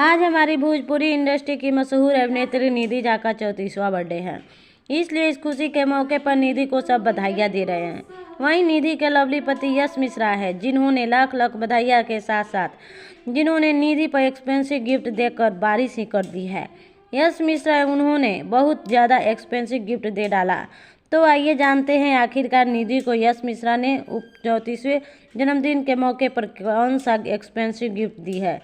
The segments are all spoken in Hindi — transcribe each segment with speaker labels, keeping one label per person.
Speaker 1: आज हमारी भोजपुरी इंडस्ट्री की मशहूर अभिनेत्री निधि झा का 34वां बर्थडे है, इसलिए इस खुशी के मौके पर निधि को सब बधाइयाँ दे रहे हैं। वहीं निधि के लवली पति यश मिश्रा है, जिन्होंने लाख लाख बधाइयाँ के साथ साथ जिन्होंने निधि पर एक्सपेंसिव गिफ्ट देकर बारिश ही कर दी है। यश मिश्रा उन्होंने बहुत ज़्यादा एक्सपेंसिव गिफ्ट दे डाला। तो आइए जानते हैं आखिरकार निधि को यश मिश्रा ने 34वें जन्मदिन के मौके पर कौन सा एक्सपेंसिव गिफ्ट दी है।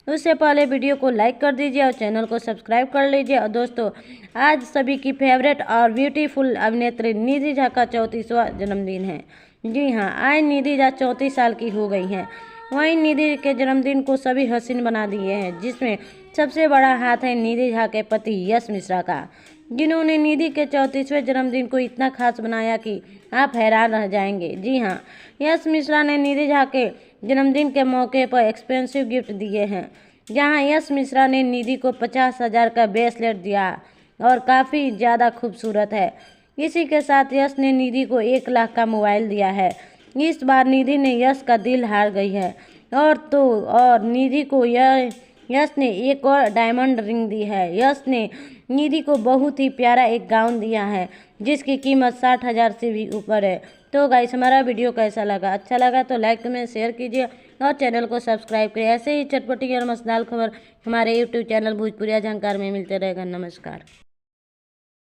Speaker 1: उससे पहले वीडियो को लाइक कर दीजिए और चैनल को सब्सक्राइब कर लीजिए। और दोस्तों, आज सभी की फेवरेट और ब्यूटीफुल अभिनेत्री निधि झा का 34वां जन्मदिन है। जी हाँ, आज निधि झा 34 साल की हो गई हैं। वहीं निधि के जन्मदिन को सभी हसीन बना दिए हैं, जिसमें सबसे बड़ा हाथ है निधि झा के पति यश मिश्रा का, जिन्होंने निधि के 34वें जन्मदिन को इतना खास बनाया कि आप हैरान रह जाएंगे। जी हाँ, यश मिश्रा ने निधि झा के जन्मदिन के मौके पर एक्सपेंसिव गिफ्ट दिए हैं, जहां यश मिश्रा ने निधि को 50,000 का ब्रेसलेट दिया और काफ़ी ज़्यादा खूबसूरत है। इसी के साथ यश ने निधि को 1 लाख का मोबाइल दिया है। इस बार निधि ने यश का दिल हार गई है और निधि को यश ने एक और डायमंड रिंग दी है। यश ने निधि को बहुत ही प्यारा एक गाउन दिया है, जिसकी कीमत 60,000 से भी ऊपर है। तो गाइस, हमारा वीडियो कैसा लगा? अच्छा लगा तो लाइक कमेंट शेयर कीजिए और चैनल को सब्सक्राइब करिए। ऐसे ही चटपटी और मजेदार खबर हमारे यूट्यूब चैनल भोजपुरिया जानकार में मिलते रहेगा। नमस्कार।